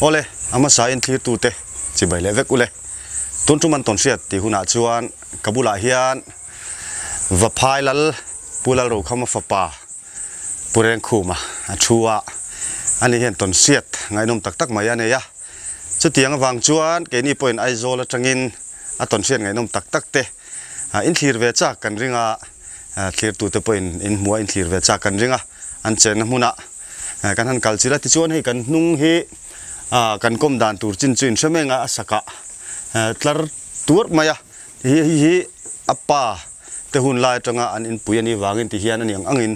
ole ama sa in thlir tu te chi bai le vek ule tun tuman ton siat ti huna chuan kabula hian va phai lal pulal ro khama fapa pureng khuma achua ani hian ton siat ngai nom tak tak mai ane ya chu tiang awang chuan ke ni point aizol atangin a ton siat ngai nom tak tak te in thlir ve cha kan ringa thlir tu te point in mua in thlir ve cha kan ringa an chen hmuna kan han kalchira ti chuan hei kan hnung hi kan kom dan tur chin chuin semenga asaka tlar tur maya hi apa te hun lai tanga an in puyani wangin ti hian ani angin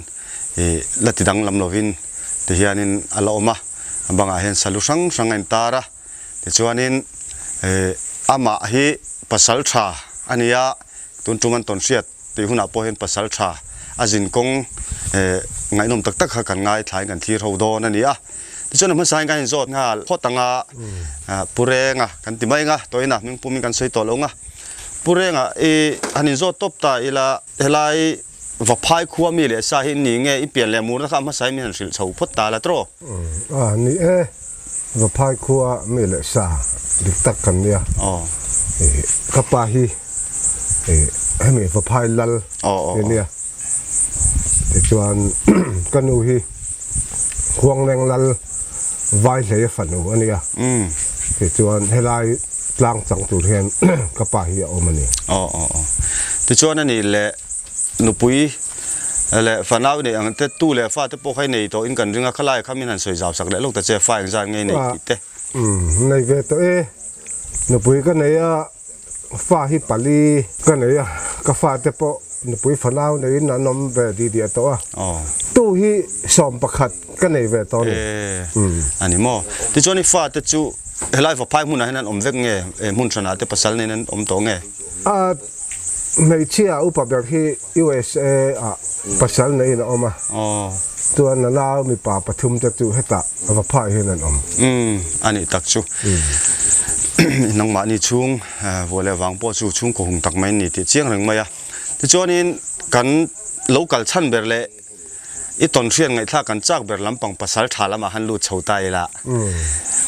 latidang lam lovin ti hianin alaoma banga hen salu sang sangain tara ti chuanin ama hi pasal tha ania tun tuman ton siat ti huna po hen pasal tha azin kong ngai nom tak tak kha kan ngai thlai kan thir ho don ania ti chuan ma sai kan zot nga khotanga purenga kan ti mai nga toina ming pumi kan soi to longa purenga anin zot top ta ila helai va phai khuwa mi le sa hin ni nge I pian le mur kha ma sai mi han sil chho phot ta la tro ni va phai khuwa mi le sa dik tak kan nia kapa hi hemi va phai lal nia ti chuan kanu hi khuang leng lal vai le fanu ania ti chuan helai tlang chang tur hian kapa hi omani ti chuan ani le nupui le fanau ne ang te tu le fa te po khai nei to in kan ringa khalai khamin han soi jaw sak le lok ta che fa exam ngai nei te nei ve to nupui ka nei a fa hi pali ka nei a ka fa te po nupui fanau nei na nom ve di to tu hi som pakhat ka nei ve to ni ani mo ti choni fa te chu helai fa phai mun na hanan om vek nge mun chana te pasal nei nan om to nge mấy chia upa bạc hi USA pasal này nó mà tuan là lao mi pa pathum te tu heta ava phai hi nan ani tak chu nang ma ni chung vole wang po chu chung ko hung tak mai ni ti chiang reng maya ti chonin kan local chan ber le I ton rian ngai thla kan chak ber lampang pasal thala ma han lu chhota ila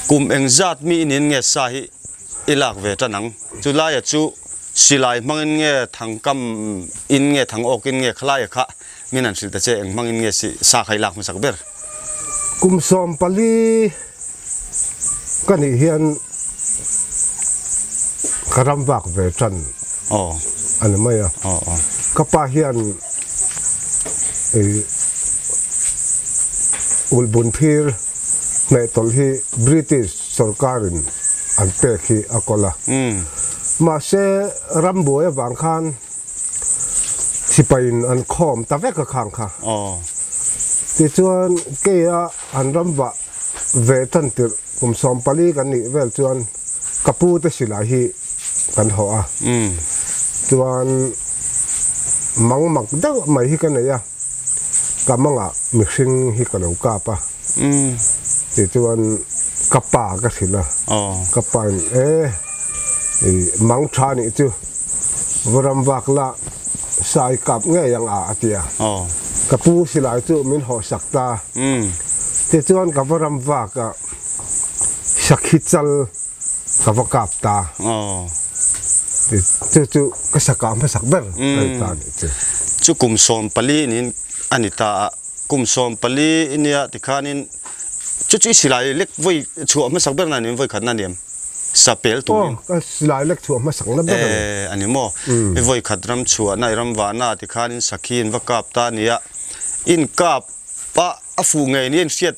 kum eng zat mi nin nge sa hi ilak ve tanang chu la ya chu silai mangin nge thangkam in nge thangok in nge khlai kha minan sil ta che eng mangin nge si sa khai lak masak ber kum som pali kan hian karam wak ve chan an maya kapa hian ulbun phir me tol hi British sarkarin an pe khi akola mà sẽ ram bùa vàng khan chỉ phải ăn khom ta vẽ cái khang kha thì chuan cái ăn ram vạ về thân từ cùng xóm pali cái này về chuan kapu te xí lại hi kan hoa chuan mang mặc đó mày hi cái này à cái mang à mixing hi cái đầu capa thì chuan kapa cái xí là kapa mang chani chu varam vakla sai kap nge yang atia kapu silai chu min ho sakta te chuan ka varam vaka sakhichal ka vakap ta te chu ka sakam pa sakber ta chu kum som pali nin anita kum som pali inia tikhanin chu silai lek voi chu ma sakber na nin voi khan na niam sapel tu lai lek chu ma sang na ba ani mo voi khadram chu na ram wa na ti khanin sakhin wa kap ta nia in kap pa afu ngai ni siat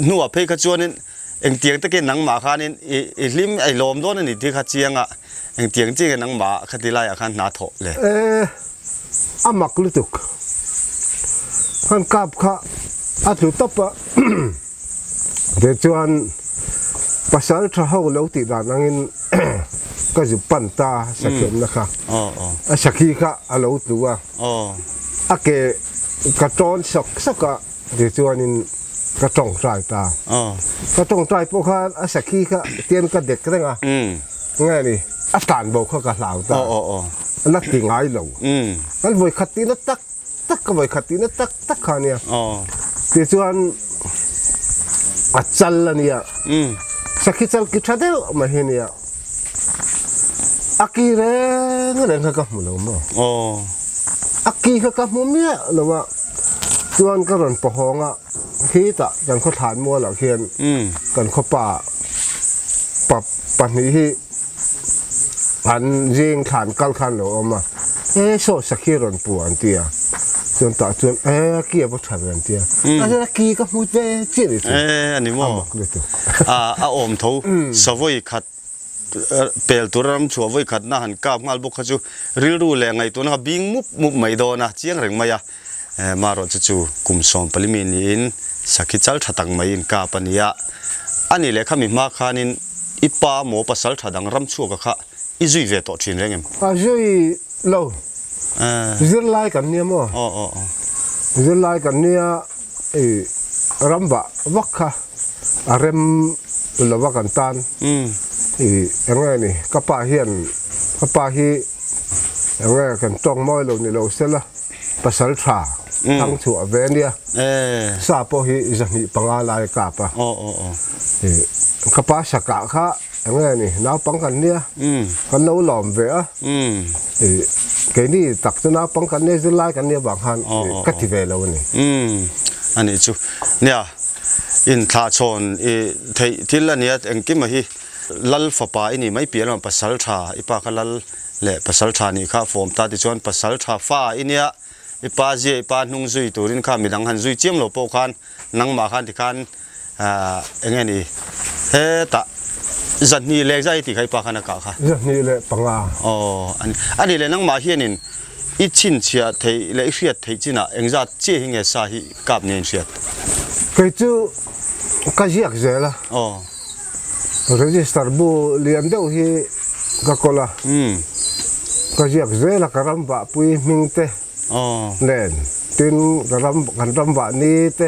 nuwa phe kha chuanin eng tiang ta ke nang ma khanin lim ai lom don ani ti kha chianga eng tiang chi ke nang ma khati lai khan na tho le amak lutuk khan kap kha atu tapa de chuan pasal trahau lo ti dan angin ka ju panta sakem na kha a sakhi kha alo tuwa ake ka ton sok saka de chuanin ka tong trai ta ka tong trai po kha a sakhi kha tien ka dek renga ngai ni a tan bo kha ka lau ta na ti ngai lo kan voi khati na tak tak ka voi khati na tak tak kha nia de chuan a chal ania sakit sakit cadel mahinia akire ngene ka mulo mo aki ka mu mia lawa tuan karon pohonga hita kan kho than mo la khian kan kho pa ni hi an jing than kal khan lo ma so sakhiron pu an tia chon ta chon ki ba than an tia a ki ka mu ve chi ri ani mo a om tho savoi khat pel turam chuwa voi khat na han kap ngal bo khachu ril ru le ngai to na bing mup mai do na chiang reng maya maro chu kum som palimi ni in sakhi chal thatang mai in ka pania ani le khami ma khanin ipa mo pasal thadang ram chu ka kha izui ve to thin rengem a jui lo zir lai kan nia mo zir lai kan nia ramba wakha arem lo wakan tan engay ni kapa hi engay kan tong moi lo ni lo sela pasal tha tang chu avenia sa po hi zani pangala ka pa kapa saka kha engay ni na pang kan nia kan no lom ve a ke ni tak na pang kan ne zilai kan nia bang han ka ti ve lo ni ani chu nia in tha chon thei thil ania engki ma hi lal fapa ini mai pian pasal tha ipa khalal le pasal tha ni kha form ta ti chon pasal tha fa inia ipa je ipa nung zui turin kha midang han zui chem lo po khan nang ma khan ti khan enge ni he ta zatni le jai ti khai pa khana ka kha zatni le panga ani le nang ma hianin i chin chia thei le hriat thei china engza che hinge sa hi kap nen hriat ke chu ka jiak zela register bu lian deuh hi ka kola ka jiak zela karamba pui mingte len tin karamba ni te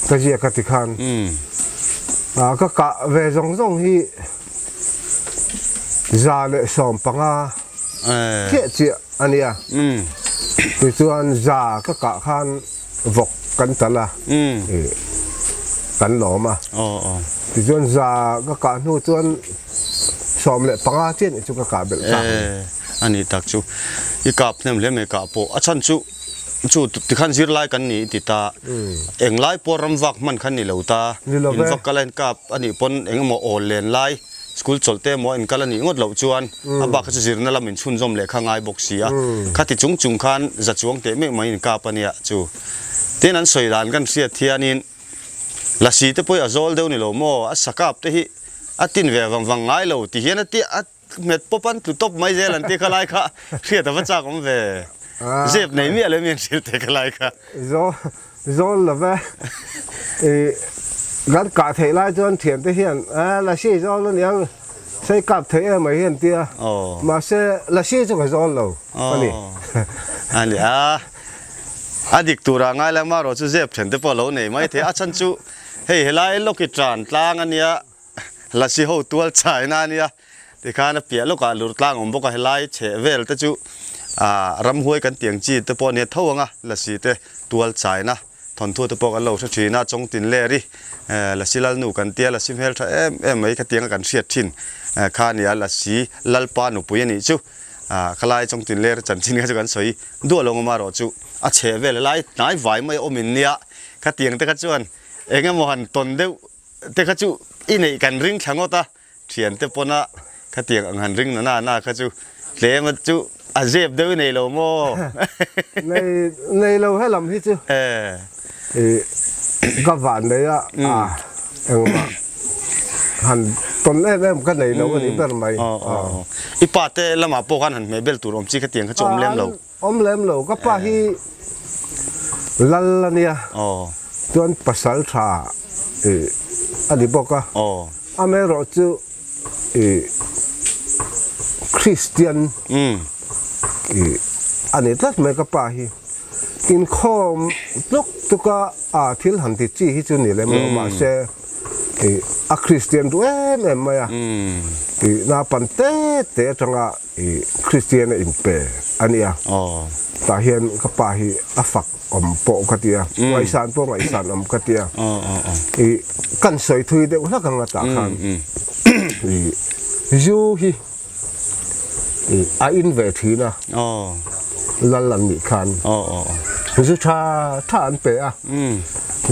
ka jiak ka ti khan ka ve zong hi za le som panga ke chi ania tu chuan za ka khan vok kan tala kan lo ma ti chuan za ka nu chuan som le panga chen chu ka bel ta ani tak chu I kap nem le me ka po achan chu ti khan zir lai kan ni ti ta eng lai por ram wak man khan ni lo ta in wak kalen kap ani pon eng mo ol len lai school cholte mo in kalani ngot lo chuan aba kha zir na lam in chun zom le kha ngai boxia khati chung khan za chuang te me mai in kap ania chu ten an soi dan kan sia thianin la si te poi azol deu ni lo mo a sakap te hi atin ve wang ngai lo ti hian ati at met popan tu top mai zelan te khalai kha ria ta wacha kom ve zep nei mi ale men sil te khalai kha zo la ve gan ka thei lai chuan thian te hian la si zo lo niang sei kap thei mai hian tia ma se la si chu ka zo lo ani ani adik tura ngai la ma ro chu zep then te po lo nei mai the a chan chu hei helai lokitran tlang ania la si ho tual chai na nia ti khana pia loka lur tlang om boka helai che vel te chu ram huai kan tiang chi te po ne thawanga la si te tual chai na thon thu te po ka lo tha thina chong tin le ri la si lal nu kan tia la sim hel tha em mai ka tiang kan siat thin khania la si lal pa nu pu yani chu khalai chong tin le chan chin ka kan soi du long ma ro chu a che vel lai nai vai mai omin nia ka tiang te ka chuan enga mo han ton deu te ka chu I nei kan ring thangota thian te pona ka tiang ang han ring na ka chu le ma chu a zep deu nei lo mo nei lo helam hi chu ka van le ya engma han ton em ka nei lo ni ber mai ipa te lama po kan han me bel tur om chi ka tiang ka chom lem lo ka pa hi lallania tuan pasal tha adi boka amero chu Christian ani tat me ka pa hi in khom tok tuka thil han ti chi hi chu ni le ma se a Christian tu em maya na pan te changa Christian in pe ania ta hian ka pa hi a fak po katia ngai san katia kan soi thui de la ka ta khan ju hi a in ve thi na lan ni khan ju tha an pe a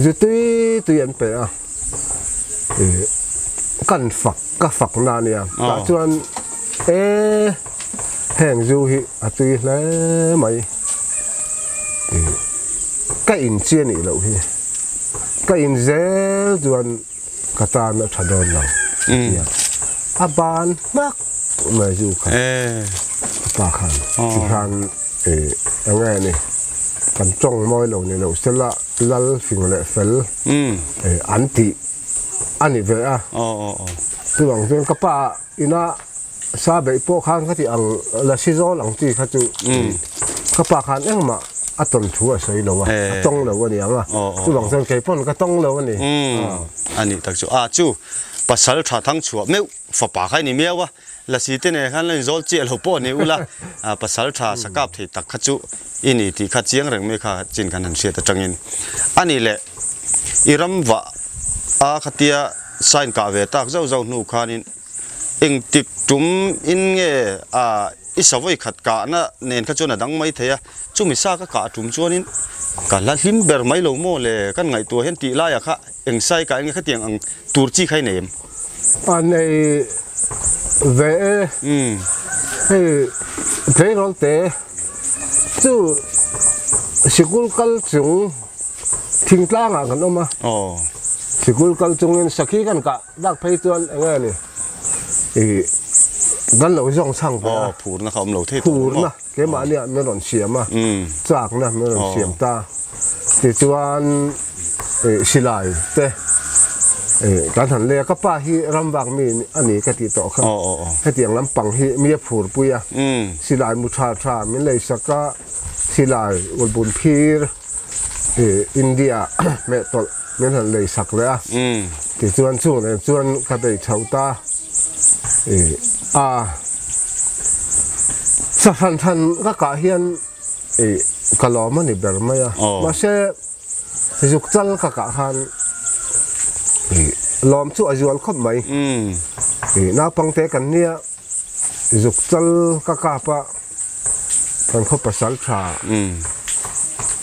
ju tui an pe a kan fak na nia ta chuan heng ju hi a tui le mai ka in chian ni lo hi ka in zel chuan ka ta na thadon lo a ban mak mai ju kha pa khan chi khan angai ni kan chong moi lo ni lo sela lal fing le fel anti ani ve a tu ang chen ka pa ina sa be po khan khati ang la si zo lang ti khatu ka pa khan engma aton thu a sei lo wa tong lo wa ni anga tu ang chen ke pon ka tong lo wa ni ani tak chu chu pasal tha thang chu meu fa pa khai ni mewa la si te ne khan le zol che lo po ni ula pasal tha sakap thi tak khachu ini ti kha chiang reng me kha chin kan han se ta tangin ani le iram wa a khatia sign ka ve tak zau zau nu khanin eng tik tum in nge isawai khat ka na nen kha chona dang mai theya chumi sa ka tum chuanin ka la hlim ber mai lo mo le kan ngai tu hen ti la ya kha eng sai ka eng kha tiang ang tur chi khai nem anei ve thế rồi thế chú school kal chung thing tlang à kan oma school kal chung in sakhi kan ka dak phei tuan anga ni gan lo jong sang ba phur na khom lo the phur na ke ma nia me ron siam ma chak na me ron siam ta ti chuan silai te kan han le ka pa hi rambang mi ani ka ti to kha ka tiang lampang hi mi phur puya silai mu tha min le saka silai ul bun phir India me tol men han le sak le a ti chuan chu ne chuan ka dei chau ta sa than ka hian ka lo ma ni ber ma ya ma se juk chal ka khan lom chu azual khop mai na pangte kan nia juk chal ka pa kan khop pasal tha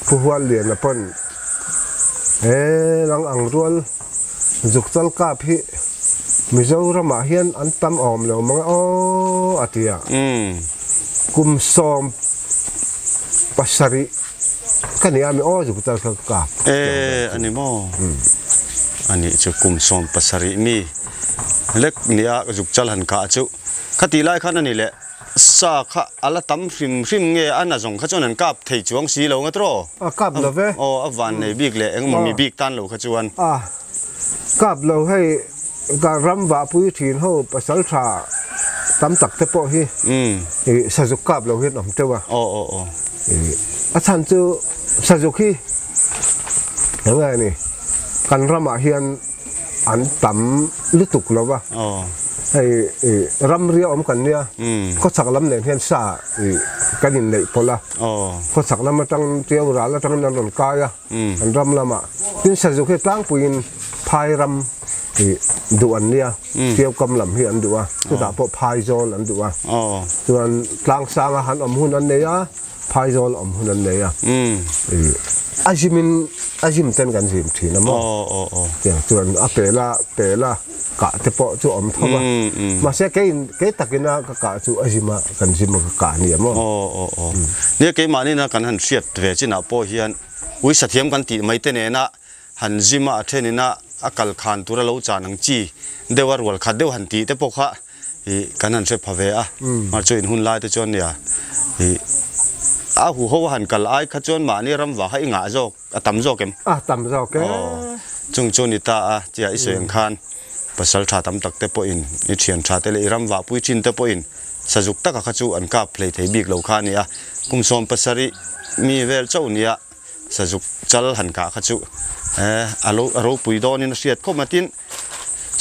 pu hual lian la pon lang ang rual juk chal ka phi Mizoram hian an tam om lo mga atia kum som pasari kania mi juk chal ka ani mo ani chu kum som pasari mi lek nia juk chal han ka chu khati lai khan ani le sa kha ala tam hrim nge ana jong kha chon an kap thei chuang si lo ngatro kap lo ve awan nei big le eng mi big tan lo kha chuan kap lo hei ka ram wa pui thin ho pasal tha tam tak te po hi sa juk kap lo hi nom te wa a chan chu sa juk hi nga ni kan rama hian an tam lutuk lo wa hei ram ria om kan nia ko chak lam nen hian sa kanin nei pola ko chak lam tang tiau ra la tang nan ka ya an ram lama tin sa juk hi tang puin phai ram du an nia tiau kam lam hi an duwa tu da po phai zol an duwa chuan tlang sang han om hun an neya phai zol om hun an neya azim ten kan zim thina mo ya chuan a pela ka te po chu om thoma ma se ke takina ka chu azima kan zim ka ni mo ne ke mani na kan han siat ve china po hian ui sathiam kan ti mai te ne na han zima athenina akal khan tura lo cha nang chi dewar wal kha dew han ti te po kha kan han se phave mar chu in hun lai te chon ya hu ho han kal ai kha chon ma ni ram wa hai nga jok atam jok em tam jok ke chung choni ta chia iseng khan pasal tha tam tak te po in i thian tha te le ram wa pui chin te po in sajuk ta kha chu an ka play thei big lo kha ni kum som pasari mi vel chau nia sajuk chal han ka kha chu alo pui don in siat ko matin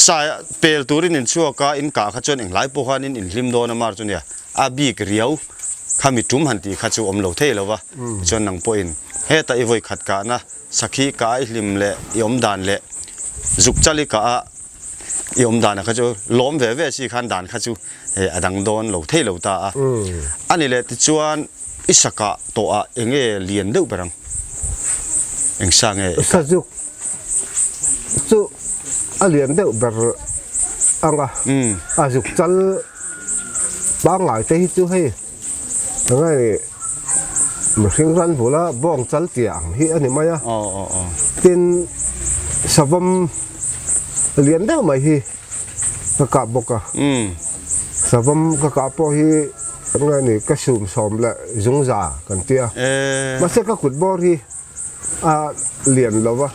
sai pel turin in chua ka in ka kha chon eng lai po khan in hlim do na mar chu nia a bi kriau khami tum han ti kha chu om lo thei lo wa chon nang po in he ta i voi khat ka na sakhi ka i hlim le yom dan le zuk chali ka yom dan kha chu lom ve ve si khan dan kha chu adang don lo thei lo ta a ani le ti chuan isaka to a enge lian deuh barang eng sang sajuk chu alian deuh ber anga azuk chal ba ngai te hi chu hei ngai mring ran bula bong chal tiang hi ani maya tin savam lian deuh mai hi ka boka savam ka po hi ngai ni ka sum som la zungza kan tia ma se ka kut bor hi a lian lova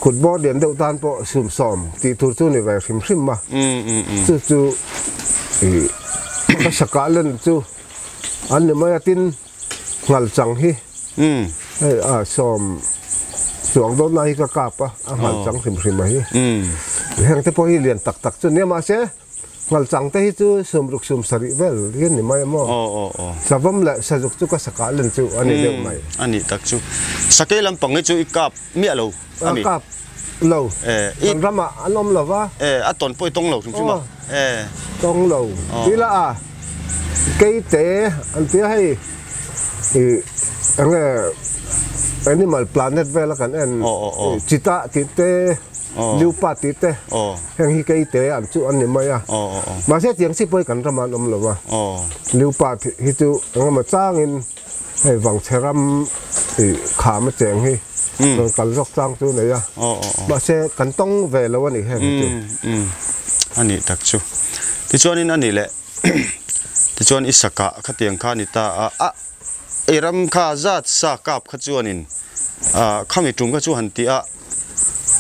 kut bor lian deuh tan po sum som ti tur chu ni vai hrim ma chu ka sakalan chu an ni mai tin ngal chang hi a som chuang do na hi ka pa a ngal chang hrim ma hi heng te po hi lian tak tak chu ne ma se ngal chang te hi chu sum ruk sum sari vel yen ni mai mo savam la sajuk chu ka sakalan chu ani deuh mai ani tak chu sakai lam pang chu ikap mi alo ami kap lo an rama anom lova aton poi tong lo chung chu ma tong lo tila a cây tế anh tiếc hay anh animal planet về là cái anh chita tite liu pa tite hàng hi cây tế anh chú anh niệm à mà sẽ tiếng si bơi cảnh ramah nom lova liu pa hi chú anh mà trang in hay vàng cheram khá mà chèn hi rồi cảnh dọc trang chú này à mà sẽ cảnh tông về lâu anh hay anh ấy đặc chú thì cho nên anh ấy lệ thì chuan isaka khatiang kha ni ta eram kha zat sa kap kha chuanin khami tum kha chu han ti a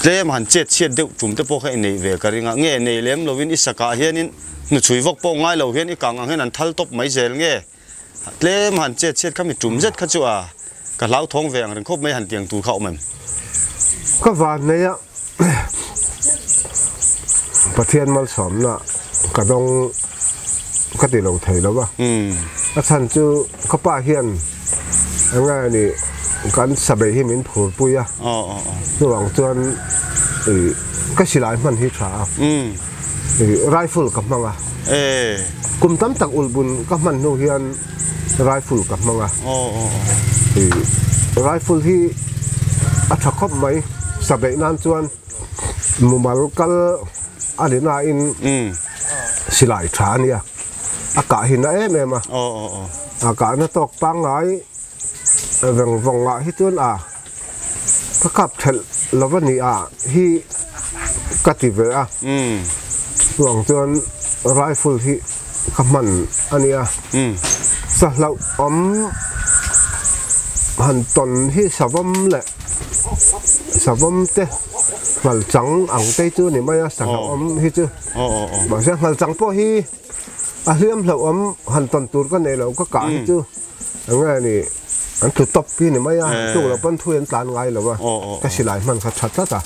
tlem han chet chet deuh tum te po kha nei ve karinga nge nei lem lovin isaka hianin nu chui vok po ngai lo hian i kang ang hen an thal top mai zel nge tlem han chet chet khami tum zet kha chu a ka lau thong ve ang ren khop mai han tiang tu khau mem ka van nei a pathian mal som na ka dong cái tỷ lệ thầy đó ba, các thằng chú các bà hiền, anh nghe này cái sập bể hi mình phù bui à, rồi bằng chuan, cái xì lại mình hi trả, rifle cầm mang à, cùng tấm tắc ulbun các mình nuôi hiền rifle cầm mang à, rifle hi, thắc khóc mấy sập bể nan chuan, mùa mal cái anh na in xì lại trả nia cả hình ấy em à cả nó tóc băng ấy vòng vòng lại hết tuôn các cặp thật là vấn đề hi cắt thì về vòng tuôn rifle hi các mình anh sao lâu hẳn tuần hi sao vâm thế mà trắng ống tây chưa này mấy sao hi chưa mà sao mà trắng po hi liam lâu hàn tuần tuột cái này lâu có cả hết chứ anh này anh thử tập cái này mấy chỗ là vẫn thuê tàn ngay là vậy cái gì lại mình phải chặt chặt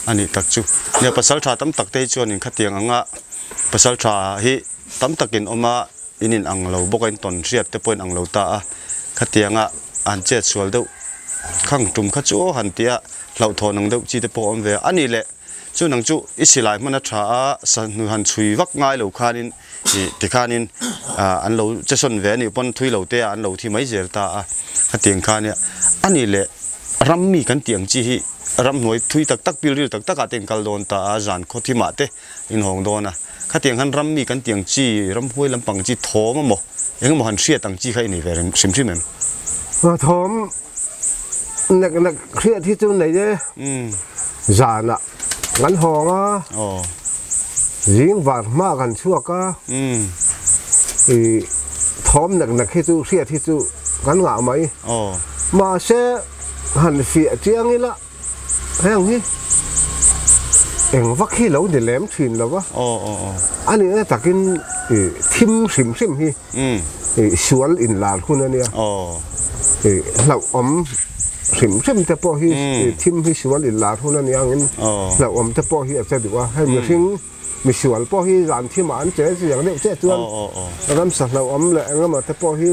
anh ấy đặc chú nếu pasal trà tấm tắc tây cho nên khát tiếng anh pasal trà hi tấm tắc in oma in ang lâu bốc anh tuần riết tới point ang lâu ta khát tiếng anh chết xuôi đâu khang trùm khát chỗ hàn tia lâu thọ năng đâu chỉ tới point về anh ấy lệ chú năng chú ít lại mà nó trả sản hàn chui vắt ngay lâu khanin thì khanin anh lâu chế xuân về này bọn thui lâu tê anh lâu thì mấy giờ ta cái tiếng khan này anh ấy lệ ram mi cái tiếng chi ram nói thui tắc tắc bil tắc tắc cái tiếng kal don ta dàn khó thì mát in hong don cái tiếng hắn ram mi cái tiếng chi ram huay lam pang chi thô mà mò những mà hắn xia tăng chi khai này về sim sim em thô nặc xia thì chỗ này chứ dàn ngắn hòn riêng vạt mà gần xua cả thóm nặc khi chú xia thì chú ngắn ngạo mấy mà sẽ hẳn phía chiang ấy là thấy không nhỉ em vắt khi lâu để lém thuyền là quá anh ấy ta kinh thim sim sim hi sual in lal hun anh ấy lâu rim te po hi thim hi sual in la thuna ni angin la om te po hi a che duwa hai mi hring mi sual po hi ran thim an che yang le che chuan ram sa la om le angama te po hi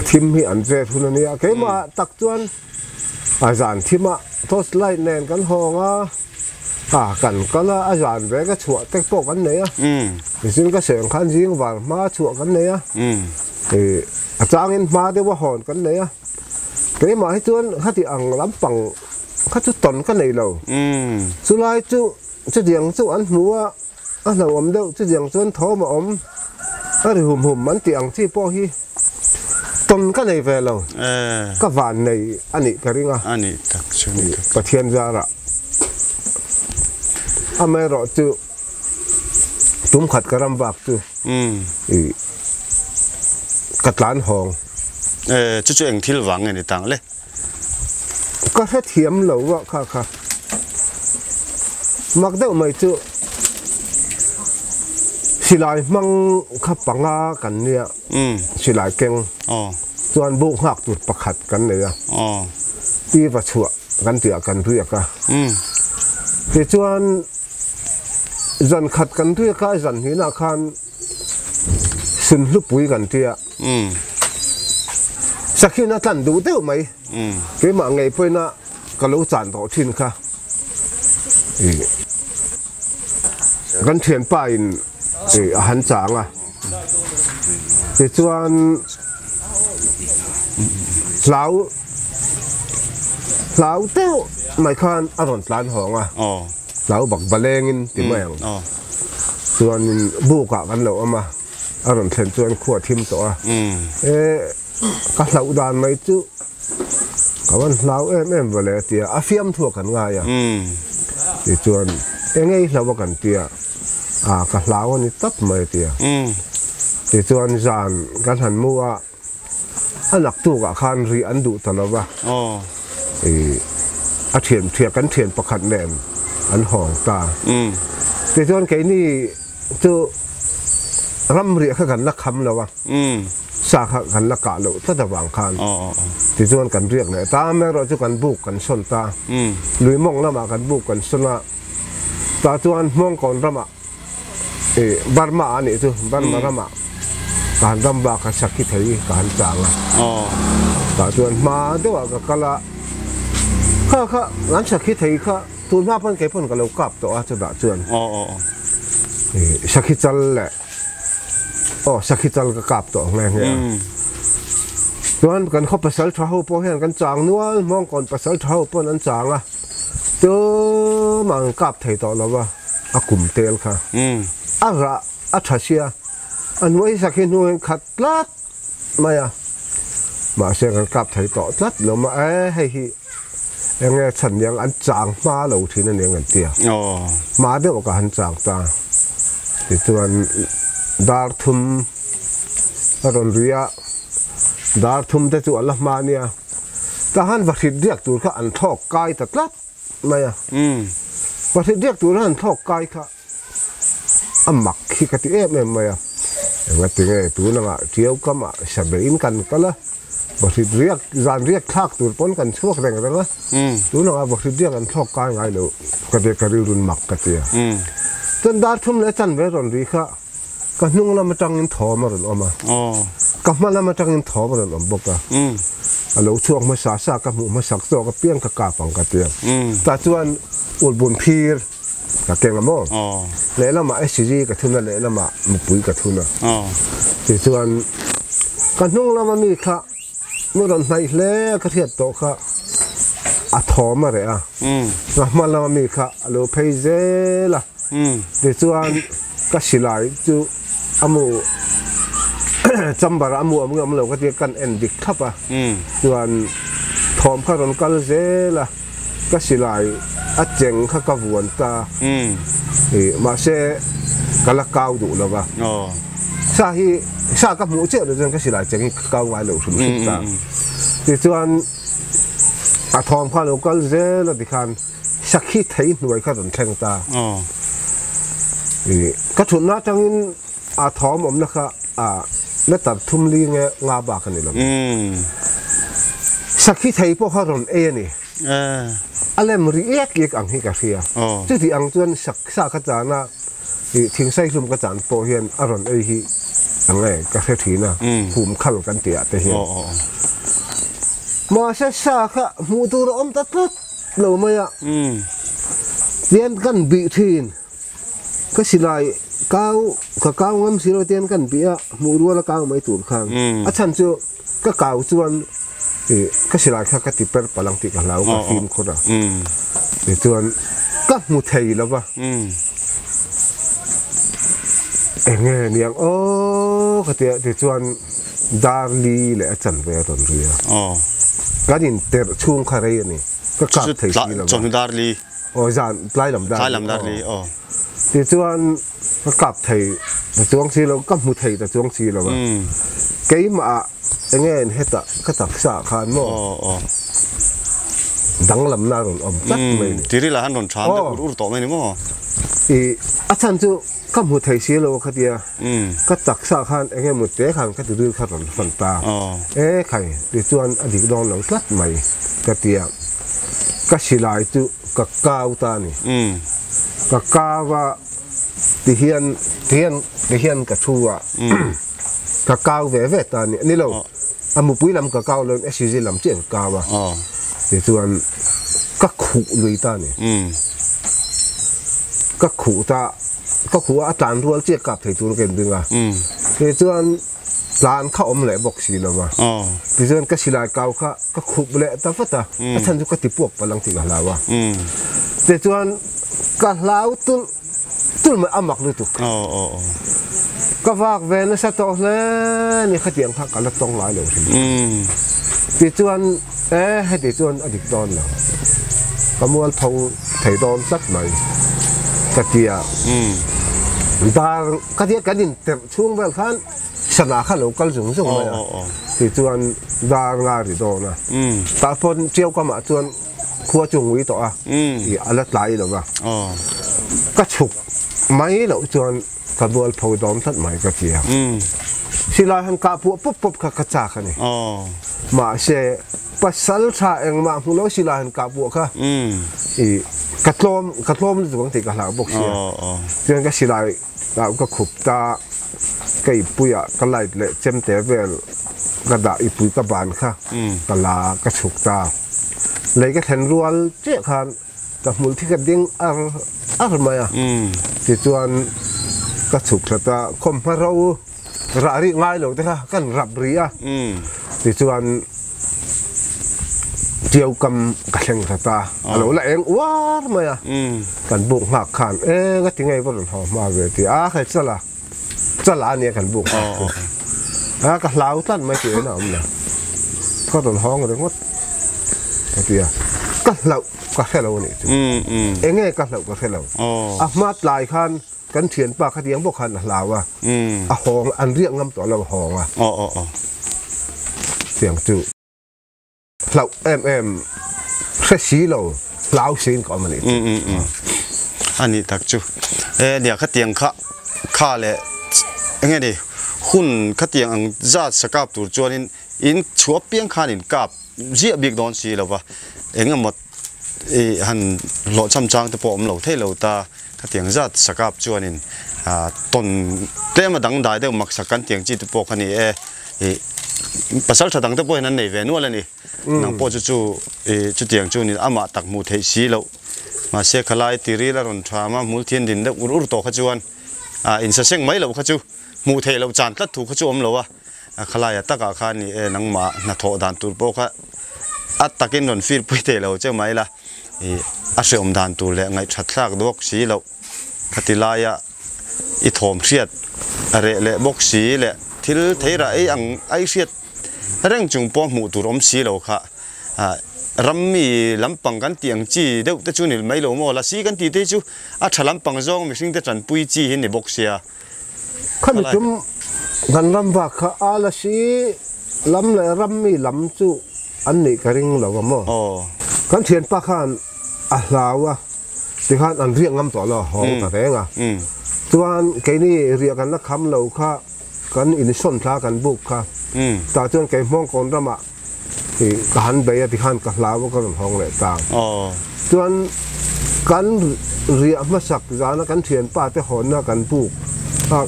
thim hi an che thuna ni a ke ma tak chuan a zan thima tos lai nen kan honga kan kala a zan ve ka chua te po kan nei a sin ka seng khan jing war ma chua kan nei a a changin ma de wa hon kan nei a cái mà hết chuan hati ang lampang khát chút tòn cái này lâu chú lai chú dieng chú ăn mua ăn lâu ôm đâu chú dieng chuan thó mà ôm ăn hùm ăn tiang chi po hi tòn cái này về lâu cái vàn này anh ấy cái ringa anh ấy thật sự bát thiên gia ra ame ro chú tum khát cái ram bạc chú cắt lán hồng chú anh thiếu vàng này tăng lên có hết hiếm lâu vậy khá mặc đâu mấy chú xí lại mang khắp bằng á cái này xí lại keng toàn bộ học tụt bạc hạt cái này đi vào chùa cái tiệc cái riêng cả thì chuan dần khát cái riêng cái dần như nào khan xin lúc bụi cái tiệc sắc khi nó tan đủ đâu mấy cái mà ngày bây na cái lỗ tràn đổ thiên kha gần thiên pain hắn chàng à thì chuan lão teo mày khan aron lan hong à lão bạc balengin thì mày chuan bu cả cái lỗ mà aron thèn chuan khua thim to à các lão đàn mấy chú các bạn lão em về lại tiệt phim thuộc cảnh ngay à thì chuan em ngay lão cảnh tiệt các lão này tấp mấy tiệt thì chuan dàn các hành mua anh lắc tu cả khan ri anh đủ tao va thì thiền cắn thiền bạc hạt nền anh hỏng ta thì chuan cái này chú ram ri các cảnh lắc khăm đâu va sa kan la ka lo ta da wang khan ti chuan kan riak ne ta me ro chu kan buk kan son ta lui mong lama kan buk kan sona ta chuan mong kon rama barma ani chu barma rama kan ram ba ka sakhi thei kan changa ta chuan ma do ka kala kha an sakhi thei kha tu ma pan ke pon ka lo kap to a chu da chuan sakhi chal le sakhi chal ka kap to nge chuan kan kho pasal thau po hian kan chang nual mong kon pasal thau pon an chang a to mang kap thei to lawa a kum tel kha ara a thasia an wai sakhi nu khat lat maya ma se kan kap thei to lat lo ma hei hi enge chan yang an chang ma lo thin an eng an tia ma de ka han chang ta ti chuan dar thum aron ria dar thum te chu Allah mania ta han vathit diak tur kha an thok kai tatlat maya vathit diak tur han thok kai kha amak khi ka ti em maya ngati nge tu na tiau kama sabein kan kala vathit riak zan riak thak tur pon kan chuak reng reng tu na vathit diak an thok kai ngai lo ka de ka run mak ka tia tan dar thum le chan ve ron ri kha ka nung la matang in tho ma ron oma ka ma la matang in tho ma ron om boka alo chuak ma sa ka mu ma sak to ka piang ka pang ka tia ta chuan ul bun phir ka keng amo le la ma sg ka thuna le la ma mu pui ka thuna ti chuan ka nung la ma mi kha mu ron nai hle ka thiat to kha a tho ma re a na ma la ma mi kha alo phei zela ti chuan ka silai chu amu chambara amu am lo ka ti kan en dik thapa chuan thom kha ron kal zela ka silai a cheng kha ka vuan ta ma se kala kau du lo ba sa ka mu che lo jen ka silai cheng kau ngai lo thum ta ti chuan a thom kha lo kal zela dikhan sakhi thei nuai kha ron theng ta ka thun na tangin a thom om na kha a na tar thum li nge nga ba kan lo สักที่ไทยพวกเขารอนนี่อะไรมรีเอกเอกอังฮิกาเซียจุดที่อังจวนสักสักขจานะทิ้งใส่ลุมกระจานโปเฮียนอรอนฮิอังไงกาเซทีนะภูมิขัลกันเตียแต่เฮียมาเสียสักมูตูรอมตัดเราไม่อะเรียนกันบีทีนก็สิไลก้าวก้าวงั้นสิเราเรียนกันบีอะมูรัวละก้าวไม่ตูดข้างอาจารย์จูก็ก้าวจวนก็สิไลข้าก็ติดเป็นพลังติดกับเราก็ฟิล์มคนละเดี๋ยวจวนก็มูเทยแล้วปะเอ็งเนี่ยโอ้ก็เดี๋ยวจวนดาร์ลีเลยอาจารย์ไปตอนเรียก็ยินเตอร์ช่วงคาเรียนี่ก็กลับเทยแล้วจนดาร์ลีโอ้จานไล่ลำดาร์ลีเดี๋ยวจวนก็กลับเทยแต่ช่วงซีเราก็มูเทยแต่ช่วงซีเราว่าเกี่ยมาเอ็งเห็ดก็ตักสาขานมั่วดังลำนารุนอมจัดไม่ที่ริลาหันรอนชานแต่อุรุโตไม่นี่มั่วอาจารย์จูก็มูเทยซีเราคดีก็ตักสาขานเอ็งมูเตะขานก็จะดื้อขัดฝันตาใครเดี๋ยวจวนอดีตดอนหลังจัดไม่คดีก็สิลายจูก็ก้าวตานี่ก็ก้าวว่าที่เฮียนก็ชัวก็ก้าวเวตานี่เราอามุปุยลำก็ก้าวเลยเอชิจิลำเจียงก้าวว่าเดี๋ยวจวนก็ขู่ลุยตานี่ก็ขู่ตาก็ขู่อาจารย์รัวเจียกับไทยตัวเก่งดึงอ่ะเดี๋ยวจวนลานเข้าอมแหล่บอกสีแล้วว่าเดี๋ยวจวนก็สิลายก้าวก็ขู่แหล่ตาฟัดตาอาจารย์จุกติพวกพลังติกับเราว่าเดี๋ยวจวนก็ลาวตุลมันอามักเลยตุกก็ฝากเวนสัตว์เลยนี่ขยันพักกันแล้วต้องหลายเลยติจวนให้ติจวนอดีตตอนแล้วก็มัวทงไถ่ตอนสักหน่อยกระเทียดากระเทียกันดินแต่ช่วงเวลาขั้นสนาขั้นเราก็สูงส่งเลยติจวนดางาดิโดนะตาพนเจียวก็มาจวนขัวจงวิต่ออีอะไรหลายหรอวะก็ฉุกไม่เราจวนกระบวนพอดอมทัดหมายกระเทียสิลายหันกาปัวปุ๊บกระจากันนี่มาเสปัสสัลชาเองมาพูดแล้วสิลายหันกาปัวค่ะกระโลมนี่ตัวติกระหล่ำบกเสียเรื่องก็สิลายเราก็ขุบตาก็อีปุยก็ไล่เลยเจมเตเวลกระดาอีปุยกระบาลค่ะกระลากระฉุกตาเลยก็เห็นรัวเจ้าขันกับมูลที่กระดิ่งอะไรมาที่จวนกระฉุกตาคมพระเรารารีง่ายหรอกแต่ละกันรับเรียที่จวนเจียวกำกระเชงตาเราละเองว้ามากันบุกหักขันก็ถึงไงพวกเราหอมมาเวทีใครจะละเนี่ยกันบุกก็เล้าตั้นไม่เจอหนาวเลยก็ต้นห้องเลยงดกระเทียก็เราก็แค่เราเนี่ยเองไงก็เราก็แค่เรามาหลายคันกันเถียนปากคดียังบอกคันลาวหองอันเรียกงำต่อเราหองเสียงจุเราเสสีเราลาวเสียงก่อนมันนี่อันนี้ตักจุเดี๋ยวคดียังข้าเลยยังไงดิหุ่นคดียังจัดสกับตัวจวนอินชัวเปียงขานินกับเจียบิกโดนสีแล้ววะเองหมดหันหล่อช้ำจางแต่พอเราเท่เราตาเตียงจัดสกับจวนินต้นเต้มาดังได้เดี๋ยวมักสักกันเตียงจีตุปกันนี่ภาษาชาดังแต่พอนั้นในเวนัวเลยนี่นังพอจู่จุดเตียงจู่นี่อามาตักมูเทสีเรามาเสกลายตีรีแล้วรอนทรามามูลเทียนดินเด็กอุรุโตขจวนอินเสเซงไม่เราขจูมูเทเราจานตัดถูกขจูอมเราวะขลายตะกาขานี่นังมาหน้าโถดานตุลโปค่ะอัตตะกินนนฟิลปุยเทเราเจ้าไหมล่ะอาเสียมดานตุลเลยไงชัดซากดอกสีเราคติลายอิทอมเสียดอะไรเละบกสีเละทิลเทระไอเสียดเรื่องจุงปอหมูตุรมสีเราค่ะรำมีลำปังกันเตียงจีเดี๋ยวแต่จุนี่ไม่เราโมละสีกันตีเตจูฉลำปังจงมิสิงแต่จันปุยจีเห็นในบกเสียขันจุ่มกันลำบากค่ะละสีลำเลยรำมีลำจูอันนี้กระริ่งเราก็มั่วกันเทียนปากขันลาวะที่ขันอันเรียกงำต่อเราหองตะแรงส่วนแกนี่เรียกกันนักคำเราค่ะกันอินส้นท้ากันบุกค่ะแต่จนแกมองคนรำ ที่การเบียที่ขันกับลาวก็ต้องห้องเลยต่าง อ๋อ ส่วนการเรียมาสักจานะการเทียนป้าแต่หอนนะการปลูก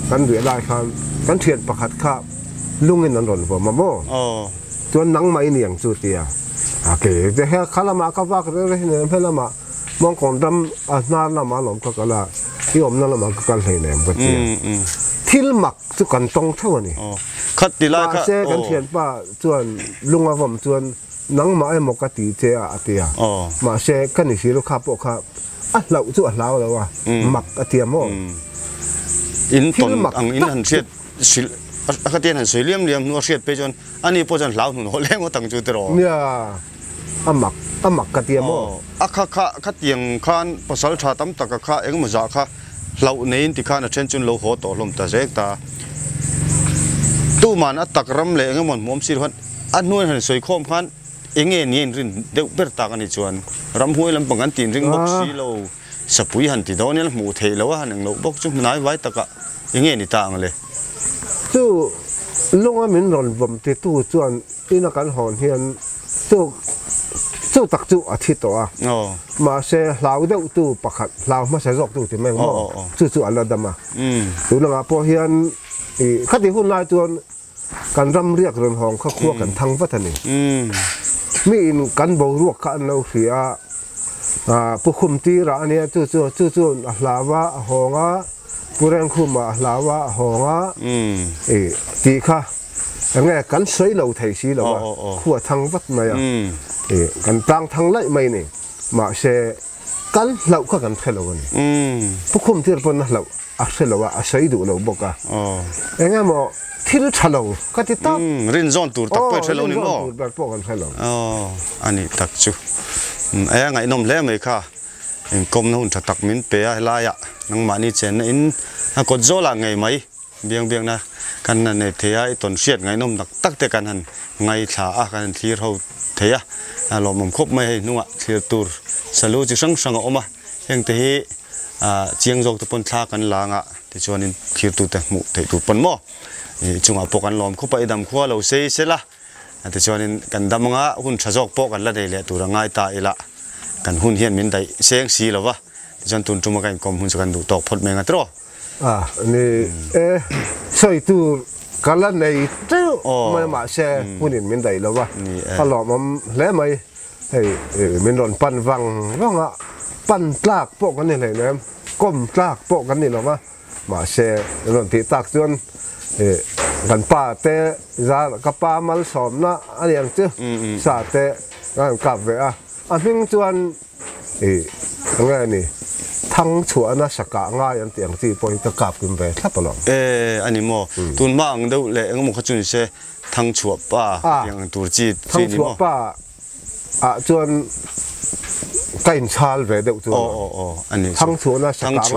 การเรียลายคันการเทียนประคัดข้าลุงเงินนันรอนผมมาโม่ อ๋อ ส่วนนังไม่เนียงสุดเดียโอเคแต่แค่ข้าละมาก็ว่ากันเลยเนี่ยเพื่อนละมามองก่อนดำนาละมาหลอมก็กะละที่อมนั่นละมาก็กันเลยเนี่ยมันเดียที่หมักสุกันตรงเท่านี้ อ๋อคัดตีลายค่ะ เจ้กันเทียนป้าส่วนลุงอาผมส่วนนังมาไอ้หมกกติเจ้าเตียมาเช่กันนี่สิลูกค้าปกครับเราส่วนเราแล้วว่าหมักกระเทียมโม่ อินตนอังอินหันเสียดกระเทียมหันสวยเลี่ยมนัวเสียดไปจนอันนี้พอจนเหลาหนุนหัวแรงว่าตั้งจุดตรอเนี่ยหมักกระเทียมโม่ข้าเตียงข้านภาษาชาตั้มตะข้าเองมาจากข้าเราในอินที่ข้าน่ะเช่นจุนเราหัวต่อลมตาเจกตาตู้มันอัตตะกรำเลยเงี้ยมันมุมสิพันอันนู้นหันสวยโคมพันเองเงี้ยนี่รินเด็กเปิดตากันอีจวนรำห้วยลำปังกันตีนริงบกสีเราสปุยหันตีโดนี่ละหมูเทแล้วว่าหันหนึ่งเราบกจุ่มนายไว้ตะกะเองเงี้ยนี่ต่างเลยตู้ลุงอามินรอนผมที่ตู้จวนที่นักการหอนเฮียนตู้ตักจู่อาทิตย์ตัวมาเสียลาวเด็กตู้ประคัดลาวมาใช้รอกตู้ที่แม่งมอจู่อันละดำมาตู้นักพอเฮียนขัดที่หุ่นลายจวนการรำเรียกเรือนหองเขาคั่วกันทั้งวัฒนีมีอินกันบรวกกันเราเสียผู้คุมตีระเนี่ยจู่ลาวะหองะผู้แรงคุมลาวะหองะตีค่ะอย่างเงี้ยกันสวยเราไทยสีเราว่าขั้วทั้งวัดไม่กันต่างทั้งไล่ไม่เนี่ยมาเสกันเราก็กันเท่าเราเนี่ยผู้คุมที่เราเป็นเราอาศัยเราว่าอาศัยดูเราบอกอ่ะอย่างเงี้ยมั้งที่รู้ทันเราก็ติดตั้งรินซอนตูร์ตักไปเท่าเรานี่มั้งแบบพวกกันเท่าเราอันนี้ตักจูไอ้ยังไงน้องเล่ไหมค่ะกรมนู่นตักมินเปียลายะนังมานี่เจนอินกดโจละไงไหมเบียงนะกันนั่นเนี่ยเทียไอ้ต้นเสียดไงน้องตักแต่กันหันไงฉากันที่เราเทียเราหม่อมคบไม่ให้นุ่งที่ตูร์สรุปจะสังออกมายังเทียเจียงโจกตะปนทากันลางที่ชวนนินที่ตูแต่หมู่ที่ตูปนหม้อจุงอาปกันหลอมคบไปดำขั้วเราเสียละที่ชวนนินกันดำงะหุ่นชะจอกปกันละเดี๋ยวตัวง่ายตายละกันหุ่นเฮียนมินได้เสียงสีแล้ววะที่ฉันตุนจุมากันกรมหุ่นจะกันดูตอกพดเมงอัตรอนี่ใส่ตู้กันละในเจ้าไม่มาเช่หุ่นเฮียนมินได้แล้ววะตลอดมันแล้วไหมให้มินโดนปั่นวังร้องอ่ะปั่นลากโปกันนี่เลยนะก้มลากโปกันนี่หรอวะมาเช่โดนที่ตักจนกันป้าเตะจะกับป้ามาสอมนะอะไรอย่างเจ้าสาเตะกันกลับไปอันนี้จวนยังไงนี่ทั้งชัวนะสกัดง่ายอันเตียงที่พอจะกลับขึ้นไปทับปลอกอันนี้มั้งตุนบ้างเดี๋ยวเลยงั้นมันก็จุนเช่ทั้งชัวป้าอย่างตัวจีทั้งชัวป้าจวนไก่ชาลเวเดี๋ยวจวนอันนี้ทั้งชัวนะสกัด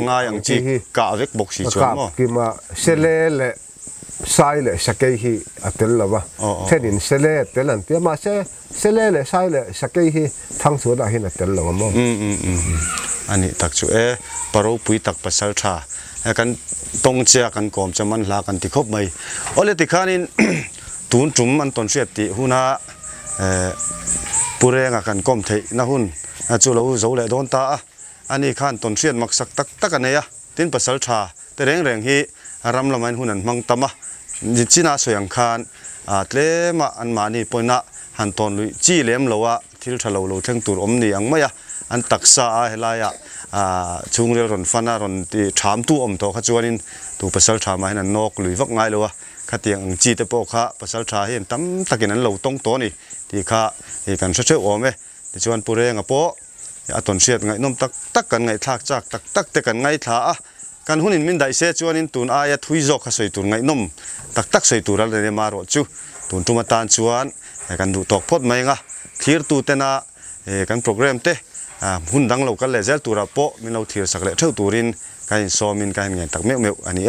ง่ายอย่างจีกะเวกบกสีจวนมั้งกิมาเชลเล่ใส่เลยสักกี่ฮีอัตเลวะเช่นนี้เชลเล่เตลันเตียมาเชลเล่ใส่เลยสักกี่ฮีทั้งส่วนอะไรนั่นเตลลงมั้งอันนี้ตักจูปารปุยตักภาษาชากันตรงเชียกันกอมจะมันลากันที่ครบไหมโอเลติขานินตุนจุ่มมันต้นเสียติหุนาปุเรงกันกอมเทนะหุนจูเราโจเลโดนตาอันนี้ขันต้นเสียมักสักตักกันเนี่ยตินภาษาชาแต่แรงฮีรำละมันหุนันมังตมะจินาสวยงคานเลมาอันมานี่ปอยนะหันตอนลุยจีเลี้ยมเราว่าที่เราเราเทิงตูรอมนี่อังไม่อะอันตักษาเฮลายะชุงเรียรอนฟันา รอนที่ถามตู้ตัวขจวนินตัวภาษาชามาให้นันนกลุยวักง่ายเลยวะขัดยังจีแต่พวกข้าภาษาชาเห็นตั้มตะกินนั้นเราต้องตัวนี่ที่ข้าที่กันเชื่อโอเมที่ชวนปุเรงอ่ะโปะตอนเสียดไงน้มตักกันไงทักจากตักแต่กันไงท่ากันหุ่นมินได้เสียชวนนินตุนอายะทุยจอกขสวยตุนไงน้มตักสวยตุรัลเลยมารอจูตุนตุมาตานชวนกันดูตอกพดไหมงะคลียร์ตูเตนะกันโปรแกรมเตหุ่นดังเรากันเลยเจ้าตัวเราโปมินเราเทียร์สักเล่เท่าตัวรินกันซ้อมินกันเงี้ยตักเมวอันนี้